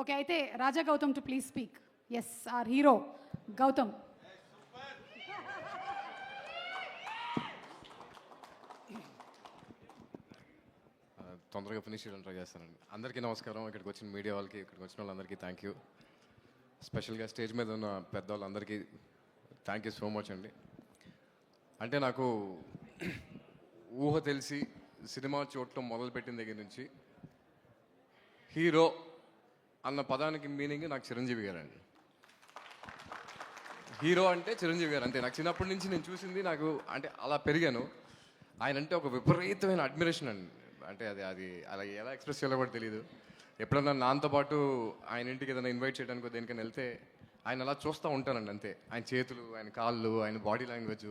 Okay, అయితే Raja Gautam to please speak. Yes, our hero Gautam. తొందరగా finish చేయడం ట్రై చేస్తానండి. అందరికీ నమస్కారం. ఇక్కడికి వచ్చిన మీడియా వాళ్ళకి, ఇక్కడికి వచ్చిన వాళ్ళందరికీ థ్యాంక్ యూ. స్పెషల్గా స్టేజ్ మీద ఉన్న పెద్దవాళ్ళందరికీ థ్యాంక్ యూ సో మచ్ అండి. అంటే నాకు ఊహ తెలిసి సినిమా చూడటం మొదలుపెట్టిన దగ్గర నుంచి హీరో అన్న పదానికి మీనింగ్ నాకు చిరంజీవి గారు అండి. హీరో అంటే చిరంజీవి గారు అంతే. నాకు చిన్నప్పటి నుంచి నేను చూసింది, నాకు అంటే అలా పెరిగాను. ఆయన అంటే ఒక విపరీతమైన అడ్మిరేషన్ అండి. అంటే అది అది అలా ఎలా ఎక్స్ప్రెస్ చేయాలో కూడా తెలియదు. ఎప్పుడన్నా నాతో పాటు ఆయన ఇంటికి ఏదైనా ఇన్వైట్ చేయడానికి దేనికైనా వెళ్తే ఆయన అలా చూస్తూ ఉంటానండి అంతే. ఆయన చేతులు, ఆయన కాళ్ళు, ఆయన బాడీ లాంగ్వేజ్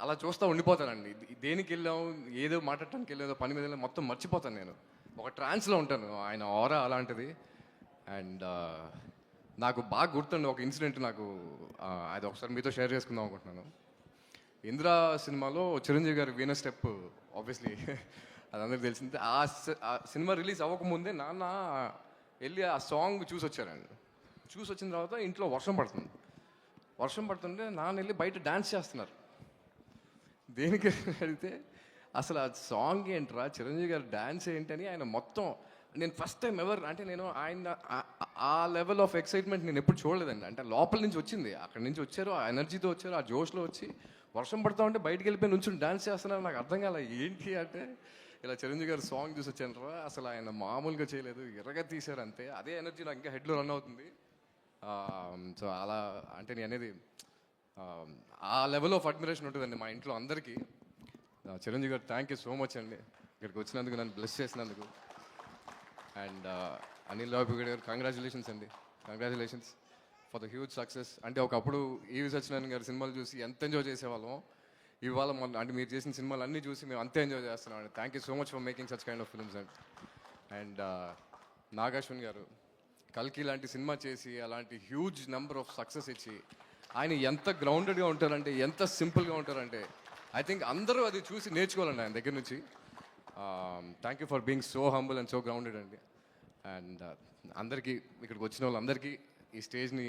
అలా చూస్తూ ఉండిపోతానండి. దేనికి వెళ్ళాం, ఏదో మాట్లాడటానికి వెళ్ళేదో పని మీద వెళ్ళాం, మొత్తం మర్చిపోతాను. నేను ఒక ట్రాన్స్లో ఉంటాను. ఆయన ఆరా అలాంటిది. అండ్ నాకు బాగా గుర్తుండి ఒక ఇన్సిడెంట్, నాకు అది ఒకసారి మీతో షేర్ చేసుకుందాం అనుకుంటున్నాను. ఇందిరా సినిమాలో చిరంజీవి గారి వీణ స్టెప్ ఆబ్వియస్లీ అది అందరికి తెలిసింది. ఆ సినిమా రిలీజ్ అవ్వకముందే నాన్న వెళ్ళి ఆ సాంగ్ చూసి వచ్చారండి. చూసి వచ్చిన తర్వాత ఇంట్లో వర్షం పడుతుంది. వర్షం పడుతుంటే నాన్న వెళ్ళి బయట డ్యాన్స్ చేస్తున్నారు. దేనికి అడిగితే అసలు ఆ సాంగ్ ఏంట్రా, చిరంజీవి గారు డ్యాన్స్ ఏంటని ఆయన మొత్తం, నేను ఫస్ట్ టైం ఎవర్ అంటే నేను ఆయన ఆ లెవెల్ ఆఫ్ ఎక్సైట్మెంట్ నేను ఎప్పుడు చూడలేదండి. అంటే లోపల నుంచి వచ్చింది, అక్కడి నుంచి వచ్చారు, ఆ ఎనర్జీతో వచ్చారు, ఆ జోష్లో వచ్చి వర్షం పడతా ఉంటే బయటికి వెళ్ళిపోయి నుంచి డాన్స్ చేస్తున్నారు. నాకు అర్థం కాలే ఏంటి అంటే, ఇలా చిరంజీవి గారు సాంగ్ చూసి వచ్చాను రా, అసలు ఆయన మామూలుగా చేయలేదు, ఎర్రగా తీశారు అంతే. అదే ఎనర్జీ నాకు ఇంకా హెడ్లో రన్ అవుతుంది. సో అలా అంటే నేను అనేది ఆ లెవెల్ ఆఫ్ అడ్మిరేషన్ ఉంటుందండి మా ఇంట్లో అందరికీ. చిరంజీవి గారు థ్యాంక్ యూ సో మచ్ అండి, ఇక్కడికి వచ్చినందుకు, నన్ను బ్లెస్ చేసినందుకు. అండ్ అనిల్ రావిపూడి గారు కంగ్రాచులేషన్స్ అండి, congratulations for the huge success. అంటే ఒకప్పుడు ఈవి సత్యనారాయణ గారి సినిమాలు చూసి ఎంత ఎంజాయ్ చేసేవాళ్ళం, ఇవాళ అంటే మీరు చేసిన సినిమాలు అన్నీ చూసి మేము అంతే ఎంజాయ్ చేస్తున్నాం అండి. Thank you so much for making such kind of films and and Nagarjuna గారు కల్కి లాంటి సినిమా చేసి అలాంటి హ్యూజ్ నెంబర్ ఆఫ్ సక్సెస్ ఇచ్చి ఆయన ఎంత గ్రౌండెడ్గా ఉంటారంటే, ఎంత సింపుల్గా ఉంటారంటే, ఐ థింక్ అందరూ అది చూసి నేర్చుకోవాలండి ఆయన దగ్గర నుంచి. Thank you for being so humble and so grounded అండి. అండ్ అందరికీ, ఇక్కడికి వచ్చిన వాళ్ళందరికీ, ఈ స్టేజ్ని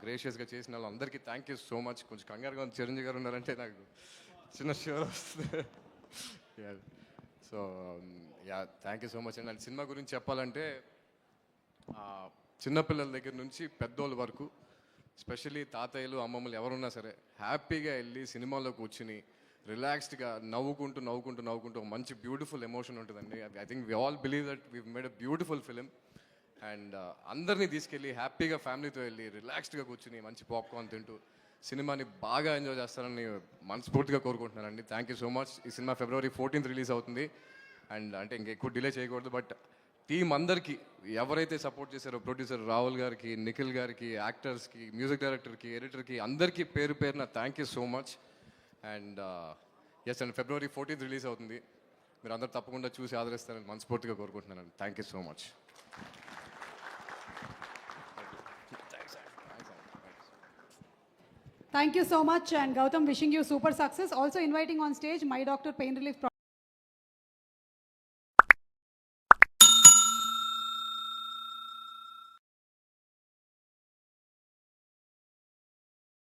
గ్రేషియస్గా చేసిన వాళ్ళందరికీ థ్యాంక్ యూ సో మచ్. కొంచెం కంగారుగా ఉంది, చిరంజీవి గారు ఉన్నారంటే నాకు చిన్న షూర్ వస్తుంది. So yeah, thank you so much అండి. అండ్ సినిమా గురించి చెప్పాలంటే చిన్నపిల్లల దగ్గర నుంచి పెద్దోళ్ళ వరకు, స్పెషల్లీ తాతయ్యలు, అమ్మమ్మలు ఎవరున్నా సరే హ్యాపీగా వెళ్ళి సినిమాలో కూర్చుని రిలాక్స్డ్గా నవ్వుకుంటూ నవ్వుకుంటూ నవ్వుకుంటూ ఒక మంచి బ్యూటిఫుల్ ఎమోషన్ ఉంటుందండి. I think we all believe that we made a beautiful film. And అందరినీ తీసుకెళ్ళి హ్యాపీగా ఫ్యామిలీతో వెళ్ళి రిలాక్స్డ్గా కూర్చుని మంచి పాప్కార్న్ తింటూ సినిమాని బాగా ఎంజాయ్ చేస్తారని మనస్ఫూర్తిగా కోరుకుంటున్నానండి. Thank you so much. ఈ సినిమా February 14th రిలీజ్ అవుతుంది. అండ్ అంటే ఇంకెక్కువ డిలే చేయకూడదు. బట్ టీం అందరికీ, ఎవరైతే సపోర్ట్ చేశారో, ప్రొడ్యూసర్ రాహుల్ గారికి, నిఖిల్ గారికి, యాక్టర్స్కి, మ్యూజిక్ డైరెక్టర్కి, ఎడిటర్కి, అందరికీ పేరు పేరున thank you so much. And S and February 14th release అవుతుంది. మీరు అందరూ తప్పకుండా చూసి ఆదరిస్తారని మనస్ఫూర్తిగా కోరుకుంటున్నాను. Thank you so much. Thank you so much, and Gautam, wishing you super success. Also inviting on stage My Doctor Pain Relief